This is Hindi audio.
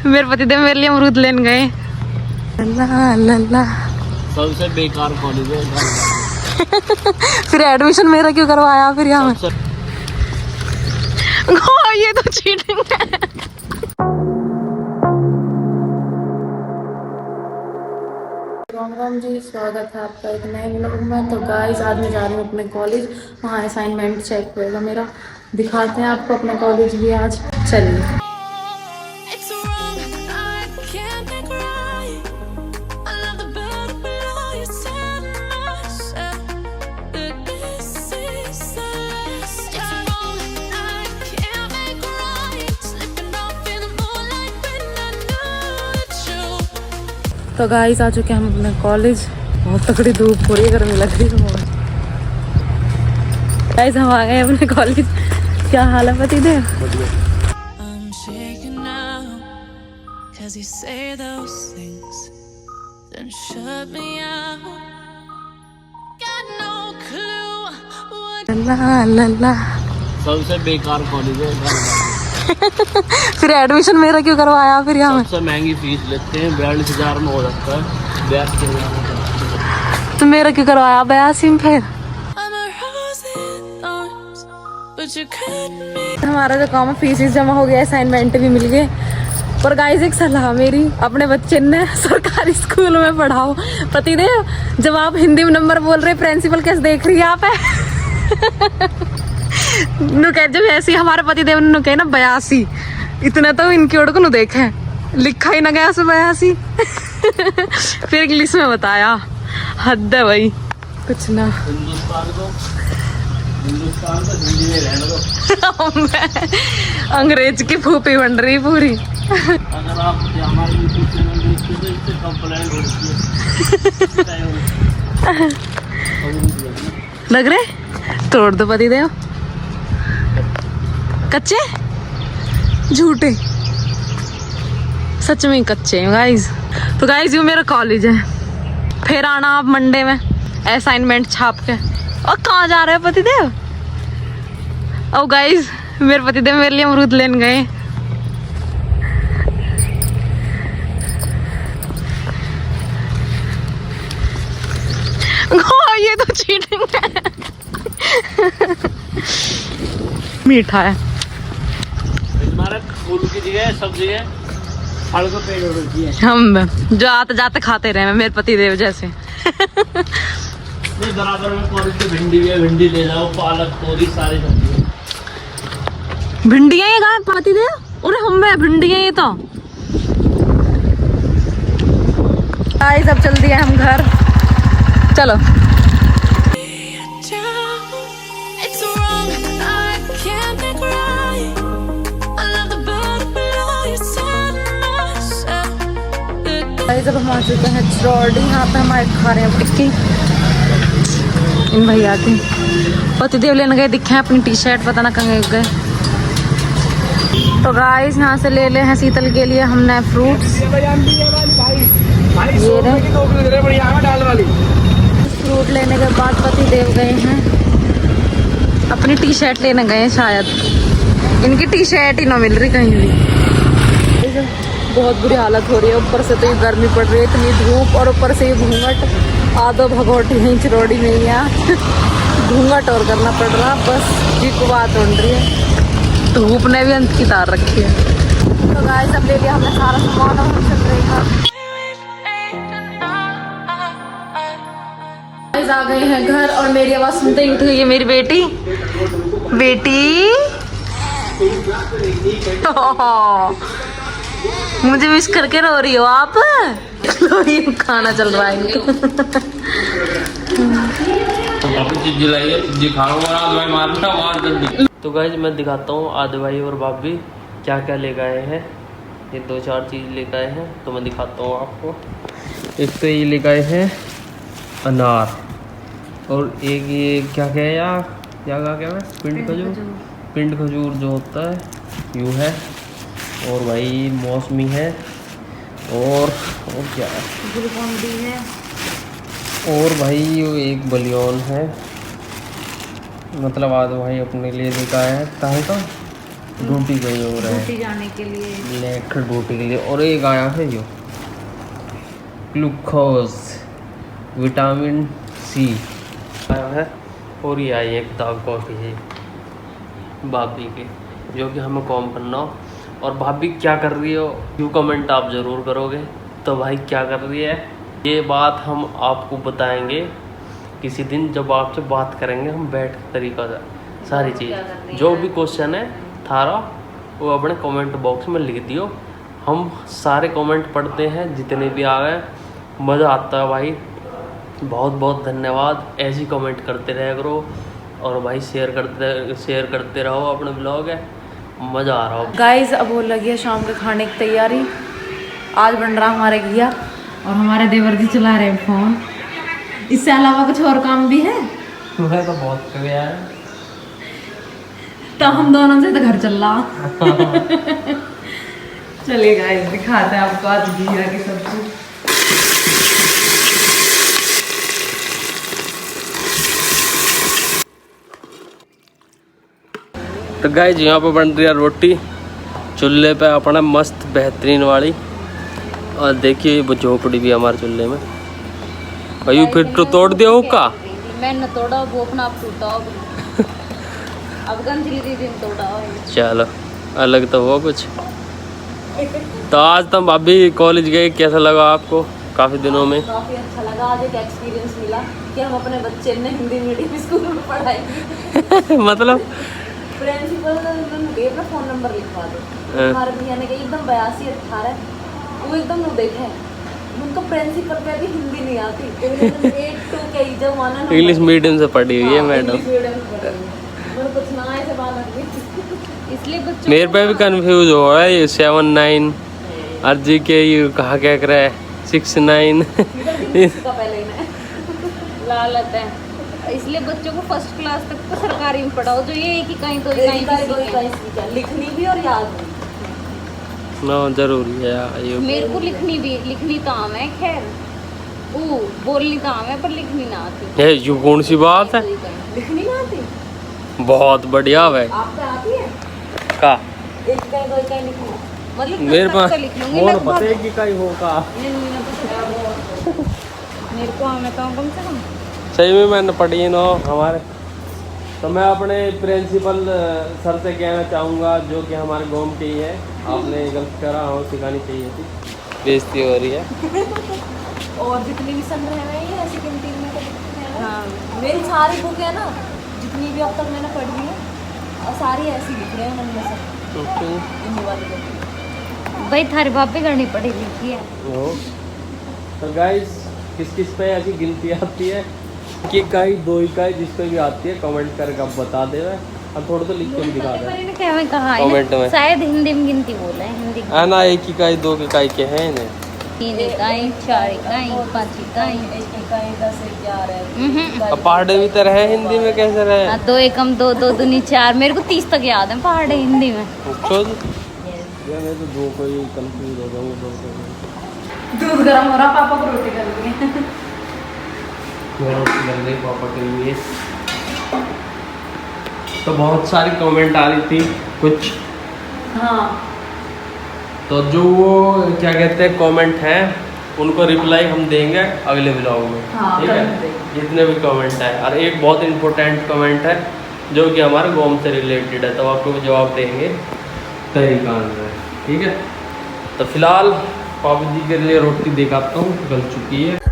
मेरे पतिदेव मेरे लिए अमरूद लेने गए। सबसे बेकार कॉलेज है। फिर एडमिशन मेरा क्यों करवाया फिर यहाँ? ये तो चीटिंग है। राम राम जी, स्वागत है आपका एक नए व्लॉग में। तो गाइस आज मैं जा रही हूँ अपने कॉलेज, वहाँ असाइनमेंट चेक होएगा मेरा। दिखाते हैं आपको अपने कॉलेज भी आज। चलिए। तो गाइस आ चुके हैं हम अपने कॉलेज। बहुत तगड़ी धूप हो रही है, गर्मी लग रही है। गाइस हम आ गए अपने कॉलेज। क्या हाल है पति देव? सबसे बेकार कॉलेज है। फिर एडमिशन मेरा क्यों करवाया फिर यहाँ? सबसे महंगी फीस लेते हैं, 42,000 में हो सकता है। 82,000 तो मेरा क्यों करवाया 82 में? फिर हमारा जो काम है फीस जमा हो गया, असाइनमेंट भी मिल गए। पर गाइस एक सलाह मेरी, अपने बच्चे ने सरकारी स्कूल में पढ़ाओ। पतिदेव जब आप हिंदी में नंबर बोल रहे, प्रिंसिपल कैसे देख रही है आप है? जब ऐसी हमारे पतिदेव ने कहे ना 82, इतना तो इनकी ओर को देखे लिखा ही ना गया 82। फिर इंग्लिश में बताया। हद है भाई कुछ ना। हिंदुस्तान को हिंदी में रहने दो। अंग्रेज की फूफी बन रही पूरी। अगर आप हमारे यूट्यूब चैनल देखते तो इससे कंप्लेंट होती है। लग रहे तोड़ दो पतिदेव। कच्चे झूठे सच में कच्चे हैं गाइस। तो गाइस ये मेरा कॉलेज है। फिर आना आप मंडे में असाइनमेंट छाप के। और कहाँ जा रहे हैं पतिदेव? ओ गाइस मेरे पतिदेव मेरे लिए अमरूद लेने गए। ये तो चीटिंग है। मीठा है। हमारा फूल की जगह सब जगह फल को पेड़ होती है। हम जो आते जाते खाते रहे मेरे पतिदेव जैसे। बराबर में कॉलेज की भिंडी भी है, भिंडी ले जाओ, पालक तोरी सारी सब्जी। भिंडियाँ ये गाय पतिदेव? अरे हम भिंडियाँ ये तो। गाइस अब चल दिया हम घर। चलो। जब हम आ चुके हैं चरौड़ी, यहाँ पे हमारे खा रहे हैं टिक्की इन भैया की। पतिदेव लेने गए, दिखे अपनी टी शर्ट, पता ना कहाँ गए। तो गाइस यहाँ से ले हैं शीतल के लिए हमने फ्रूट्स। ये फ्रूट लेने के बाद पतिदेव गए हैं अपनी टी शर्ट लेने गए। शायद इनकी टी शर्ट ही ना मिल रही कहीं भी। बहुत बुरी हालत हो रही है। ऊपर से तो ये गर्मी पड़ रही है, इतनी धूप, और ऊपर से ये घूंघट। आधो भगोटी नहीं चिरौड़ी में है। घूंघट और करना पड़ रहा, बस जी को बात उड़ रही है। धूप ने भी अंत की तार रखी है। तो गाइस सब ले लिया हमने सारा सामान और हम चल रहे हैं। गाइस आ गए हैं घर और मेरी आवाज सुनते ही उठ गई है मेरी बेटी। मुझे मिस करके रो रही हो आप? खाना चल रहा है इनको। तो गाइस मैं दिखाता हूँ आदि भाई और भाभी क्या क्या ले गए हैं। ये 2-4 चीज़ ले गए हैं तो मैं दिखाता हूँ आपको। एक तो ये ले गए हैं अनार, और एक ये क्या क्या है यार, क्या है पिंड खजूर जो होता है यूँ है। और भाई मौसमी है, और क्या है, ग्लूकोन-डी है, और भाई ये एक बलियोन है। मतलब आज भाई अपने लिए लेकर आए हैं ताहे का। ड्यूटी गई हो रहा है, ड्यूटी जाने के लिए। लेकर ड्यूटी के लिए। और एक आया है जो ग्लूकोज विटामिन सी आया है। और ये आई है किताब कॉपी है भाभी की, जो कि हमें कॉम करना हो। और भाभी क्या कर रही हो यू कमेंट आप ज़रूर करोगे। तो भाई क्या कर रही है ये बात हम आपको बताएंगे किसी दिन, जब आपसे बात करेंगे हम बैठ के तरीका से सारी चीज़। जो भी क्वेश्चन है थारा वो अपने कमेंट बॉक्स में लिख दियो, हम सारे कमेंट पढ़ते हैं जितने भी आ गए। मज़ा आता है भाई, बहुत बहुत धन्यवाद। ऐसे ही कमेंट करते रहे करो और भाई शेयर करते रहो अपने ब्लॉग है, मज़ा आ रहा हो। गाइस अब हो लगी है शाम के खाने की तैयारी। आज बन रहा हमारे घिया और हमारे देवर जी चला रहे हैं फोन। इससे अलावा कुछ और काम भी है? मैं तो बहुत कर गया है, तो हम दोनों से तो घर चल रहा। चलिए गाइस दिखाते हैं आपको आज घिया की सब्जी। तो गाइस यहाँ पे बन रही है रोटी चूल्हे पे अपना मस्त बेहतरीन वाली। और देखिए वो झोपड़ी भी हमारे चूल्हे में। अयू फिर तो तोड़ दिया हो का? मैंने तोड़ा वो अपना आप टूटा अब गंदगी दिन तोड़ा। चलो अलग तो हुआ कुछ। तो आज तो भाभी कॉलेज गए, कैसा लगा आपको काफ़ी दिनों में? काफ़ी अच्छा लगा। आज एक एक्सपीरियंस मिला कि हम अपने बच्चे ने हिंदी मीडियम स्कूल में पढ़ाई। मतलब प्रिंसिपल ने अपना फ़ोन नंबर लिखवा दो। हमारे भैया ने कहा एकदम 82 18 वो एकदम वो देखे उनको प्रिंसिपल पे भी हिंदी नहीं आती। इंग्लिश मीडियम से पढ़ी हुई है मैडम। इसलिए बच्चों मेरे पे भी कंफ्यूज हो रहा है ये 7 9 अर्जी के ये कहा क्या कर रहा है 6 9 का पहले लालत है। इसलिए बच्चों को फर्स्ट क्लास तक तो सरकारी में पढ़ाओ, जो ये एक ही कहीं तो कहीं लिखनी भी और याद भी ना जरूरी है। ये मेरे को लिखनी तो आम है, खैर वो बोलनी तो आम है पर लिखनी ना आती। ये यू कौन सी बात है? लिखनी ना आती बहुत बढ़िया है। आपको आती है का एक कहीं दो कहीं लिखनी मतलब मेरे पास लिख लूंगी और लगभग। पता है कि कहीं होगा मेरे को आना तो कम से कम सही में मैंने पढ़ी ना हमारे। तो मैं अपने प्रिंसिपल सर से कहना चाहूँगा जो कि हमारे गाँव के ही है, आपने गलत करा हो सिखानी चाहिए थी, बेइज्जती हो रही है। और जितनी भी सन रहे हैं ऐसी कैंटीन में तो हाँ मेरी सारी बुक है ना जितनी भी अब तक मैंने पढ़ी है और सारी ऐसी लिख रहे हैं उनमें से भाई थारी भाभी करनी पड़ी लिखी है। तो गाइस किस किस पे ऐसी गिनती आती है कि इकाई 2 इकाई जिस पे भी आती है कमेंट करके आप बता दे। अब थोड़ा तो लिख के भी दिखा दे कमेंट में। शायद हिंदी में गिनती बोल रहे हैं हिंदी है ना। 1 इकाई 2 इकाई के हैं इन्हें 3 इकाई 4 इकाई 5 इकाई 1 इकाई 10 11 अब पहाड़े भी तो रहे हिंदी में कैसे रहे? 2 एकम 2 2 दूनी 4 मेरे को 30 तक याद है पहाड़े हिंदी में। यार मैं तो 2 को ही कंफ्यूज हो जाऊंगा। दूध गर्म हो रहा पापा को रोटी कर दी पापा के लिए। तो बहुत सारी कमेंट आ रही थी कुछ। हाँ तो जो वो क्या कहते हैं कमेंट हैं उनको रिप्लाई हम देंगे अगले ब्लॉग में। हाँ, ठीक है जितने भी कमेंट हैं। और एक बहुत इम्पोर्टेंट कमेंट है जो कि हमारे गाँव से रिलेटेड है, तो आपको जवाब देंगे तरीका में। ठीक है तो फिलहाल पापा जी के लिए रोटी दिखाता हूँ, गल चुकी है।